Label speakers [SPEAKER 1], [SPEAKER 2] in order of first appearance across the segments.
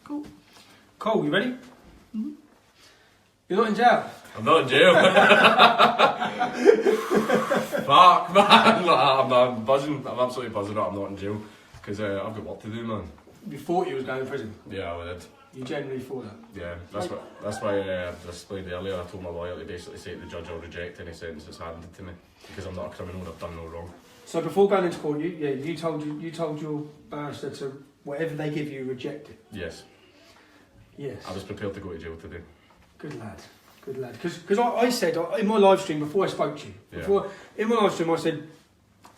[SPEAKER 1] Cool. Cole, you ready? Mm-hmm. You're not in jail?
[SPEAKER 2] I'm not in jail. Fuck, man. I'm buzzing. I'm absolutely buzzing that I'm not in jail. Because I've got work to do, man.
[SPEAKER 1] You thought you was going to prison?
[SPEAKER 2] Yeah, I did.
[SPEAKER 1] You generally thought that?
[SPEAKER 2] Yeah, that's why I explained earlier. I told my lawyer to basically say to the judge I'll reject any sentence that's handed to me. Because I'm not a criminal and I've done no wrong.
[SPEAKER 1] So before going into court, you told your barrister to whatever they give you, reject it.
[SPEAKER 2] Yes.
[SPEAKER 1] Yes.
[SPEAKER 2] I was prepared to go to jail today.
[SPEAKER 1] Good lad. Good lad. Because I said in my live stream before I spoke to you, in my live stream I said,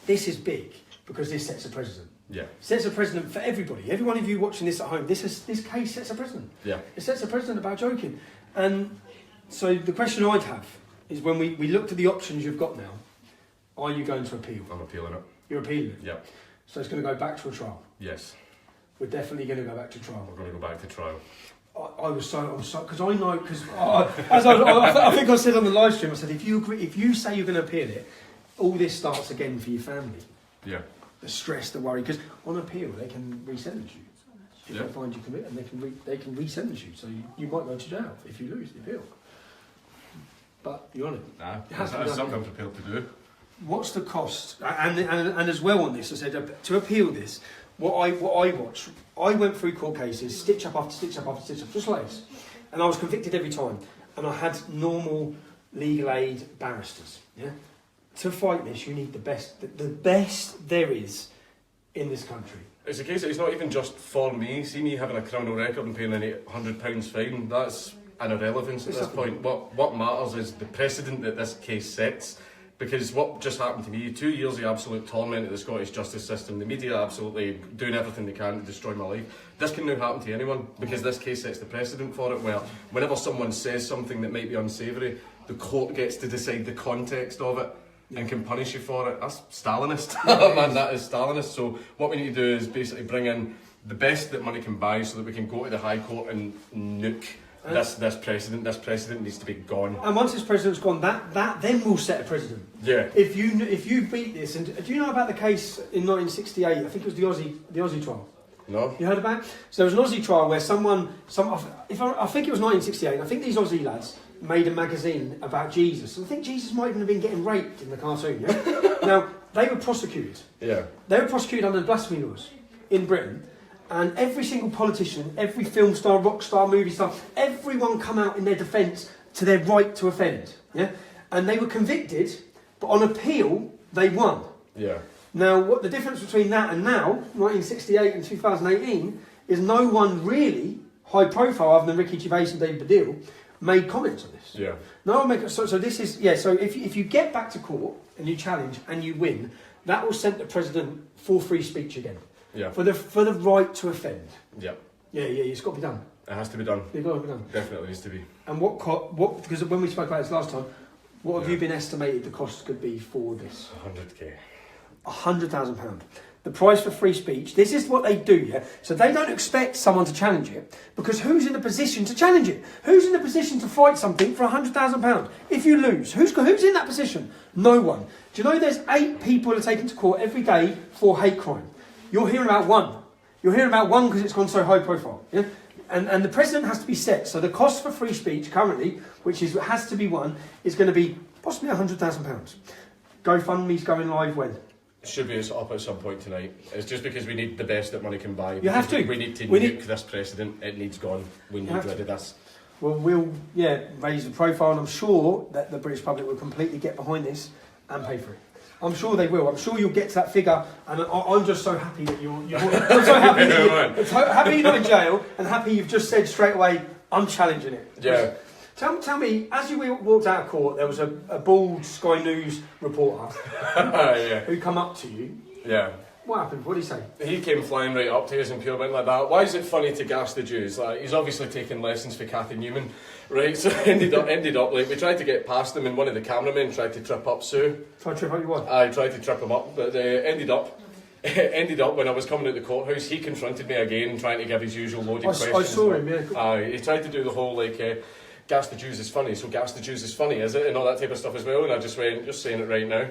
[SPEAKER 1] this is big because this sets a precedent.
[SPEAKER 2] Yeah.
[SPEAKER 1] Sets a precedent for everybody. Every one of you watching this at home, this case sets a precedent.
[SPEAKER 2] Yeah.
[SPEAKER 1] It sets a precedent about joking. And so the question I'd have is when we looked at the options you've got now, are you going to appeal?
[SPEAKER 2] I'm appealing it.
[SPEAKER 1] You're appealing it?
[SPEAKER 2] Yeah.
[SPEAKER 1] So it's going to go back to a trial?
[SPEAKER 2] Yes.
[SPEAKER 1] We're definitely going to go back to trial.
[SPEAKER 2] We're going to go back to trial.
[SPEAKER 1] I think I said on the live stream, I said, if you say you're going to appeal it, all this starts again for your family.
[SPEAKER 2] Yeah.
[SPEAKER 1] The stress, the worry, because on appeal they can re-sentence you. If they find you commit, and they can re-sentence you, so you might go to jail if you lose the appeal. But you're on it.
[SPEAKER 2] Nah, that's something I'm prepared to do.
[SPEAKER 1] What's the cost? And as well on this, I said to appeal this. What I watched, I went through court cases, stitch up after stitch up after stitch up, just like this, and I was convicted every time. And I had normal legal aid barristers. Yeah. To fight this, you need the best there is in this country.
[SPEAKER 2] It's a case that it's not even just for me. See me having a criminal record and paying an £800 fine. That's an irrelevance at this point. What matters is the precedent that this case sets. Because what just happened to me, 2 years of absolute torment of the Scottish justice system, the media absolutely doing everything they can to destroy my life. This can now happen to anyone because this case sets the precedent for it, where whenever someone says something that might be unsavoury, the court gets to decide the context of it and can punish you for it. That's Stalinist. Man, that is Stalinist. So what we need to do is basically bring in the best that money can buy so that we can go to the High Court and nuke this precedent. This precedent needs to be gone.
[SPEAKER 1] And once this precedent's gone, that then will set a precedent.
[SPEAKER 2] Yeah.
[SPEAKER 1] If you beat this, and do you know about the case in 1968? I think it was the Aussie trial.
[SPEAKER 2] No.
[SPEAKER 1] You heard about it? So there was an Aussie trial where I think it was 1968. I think these Aussie lads made a magazine about Jesus. And I think Jesus might even have been getting raped in the cartoon. Yeah. Now they were prosecuted.
[SPEAKER 2] Yeah.
[SPEAKER 1] They were prosecuted under the blasphemy laws in Britain. And every single politician, every film star, rock star, movie star, everyone come out in their defence to their right to offend. Yeah? And they were convicted, but on appeal, they won.
[SPEAKER 2] Yeah.
[SPEAKER 1] Now, what the difference between that and now, 1968 and 2018, is no one really, high profile, other than Ricky Gervais and David Baddiel, made comments on this.
[SPEAKER 2] Yeah.
[SPEAKER 1] No one make so this is, yeah, so if you get back to court and you challenge and you win, that will set the president for free speech again.
[SPEAKER 2] Yeah.
[SPEAKER 1] For the right to offend.
[SPEAKER 2] Yeah.
[SPEAKER 1] Yeah, it's got to be done.
[SPEAKER 2] It has to be done.
[SPEAKER 1] It's got to be done.
[SPEAKER 2] Definitely needs to be.
[SPEAKER 1] And what? Because when we spoke about this last time, what have you been estimated the cost could be for this?
[SPEAKER 2] 100k.
[SPEAKER 1] £100,000. The price for free speech. This is what they do, yeah. So they don't expect someone to challenge it because who's in the position to challenge it? Who's in the position to fight something for £100,000? If you lose, who's in that position? No one. Do you know there's 8 people who are taken to court every day for hate crime? You're hearing about one. You're hearing about one because it's gone so high profile. Yeah? And the precedent has to be set. So the cost for free speech currently, has to be one, is going to be possibly £100,000. GoFundMe's going live when?
[SPEAKER 2] Should be up at some point tonight. It's just because we need the best that money can buy.
[SPEAKER 1] You have to.
[SPEAKER 2] We need to nuke this precedent. It needs gone. We need rid of this.
[SPEAKER 1] Well, we'll raise the profile, and I'm sure that the British public will completely get behind this and pay for it. I'm sure they will. I'm sure you'll get to that figure, and I'm just so happy that you're I'm so happy happy you're not in jail, and happy you've just said straight away, I'm challenging it.
[SPEAKER 2] Yeah.
[SPEAKER 1] Tell me, as you walked out of court, there was a bald Sky News reporter who come up to you.
[SPEAKER 2] Yeah.
[SPEAKER 1] What happened? What did he say?
[SPEAKER 2] He came flying right up to us and pure went like that. Why is it funny to gas the Jews? Like, he's obviously taking lessons for Cathy Newman, right? So ended up like we tried to get past him, and one of the cameramen tried to trip up Sue.
[SPEAKER 1] Tried to trip up you what?
[SPEAKER 2] I tried to trip him up, but ended up when I was coming out the courthouse, he confronted me again, trying to give his usual loaded questions.
[SPEAKER 1] I saw him. Yeah.
[SPEAKER 2] He tried to do the whole gas the Jews is funny, so gas the Jews is funny, is it? And all that type of stuff as well. And I just went, just saying it right now.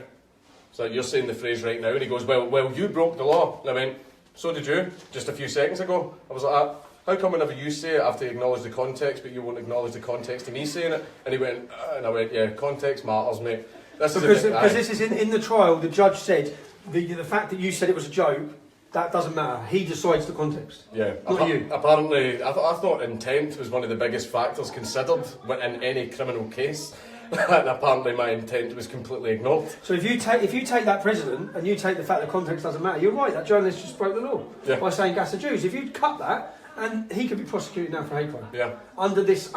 [SPEAKER 2] So you're saying the phrase right now, and he goes, well, you broke the law. And I went, So did you, just a few seconds ago. I was like, how come whenever you say it, I have to acknowledge the context, but you won't acknowledge the context of me saying it? And he went, and I went, yeah, context matters, mate. This
[SPEAKER 1] Because this is in the trial, the judge said, the fact that you said it was a joke, that doesn't matter. He decides the context.
[SPEAKER 2] Yeah,
[SPEAKER 1] not you.
[SPEAKER 2] Apparently, I thought intent was one of the biggest factors considered in any criminal case. And apparently my intent was completely ignored.
[SPEAKER 1] So if you take that president and you take the fact that context doesn't matter, you're right, that journalist just broke the law by saying gas the Jews. If you cut that, and he could be prosecuted now for hate crime.
[SPEAKER 2] Yeah.
[SPEAKER 1] Under this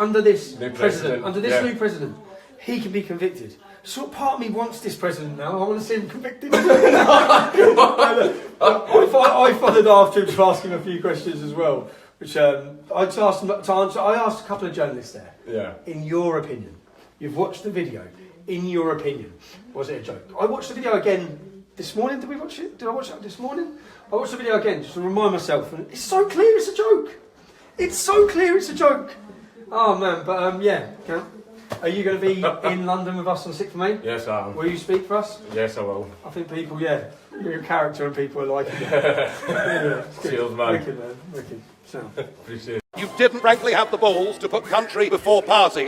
[SPEAKER 2] new
[SPEAKER 1] president, he can be convicted. So part of me wants this president now. I want to see him convicted. I followed after him to ask him a few questions as well, which I just asked him to answer. I asked a couple of journalists there.
[SPEAKER 2] Yeah.
[SPEAKER 1] In your opinion, you've watched the video. In your opinion, was it a joke? I watched the video again this morning. Did we watch it? Did I watch it this morning? I watched the video again just to remind myself, and it's so clear it's a joke. It's so clear it's a joke. Oh man, but yeah. Are you going to be in London with us on 6th of May?
[SPEAKER 2] Yes, I am.
[SPEAKER 1] Will you speak for us?
[SPEAKER 2] Yes, I will.
[SPEAKER 1] I think people, you're a character and people are liking it.
[SPEAKER 2] Cheers, man.
[SPEAKER 1] Wicked, man. Wicked. So.
[SPEAKER 2] Appreciate it.
[SPEAKER 3] You didn't frankly have the balls to put country before party.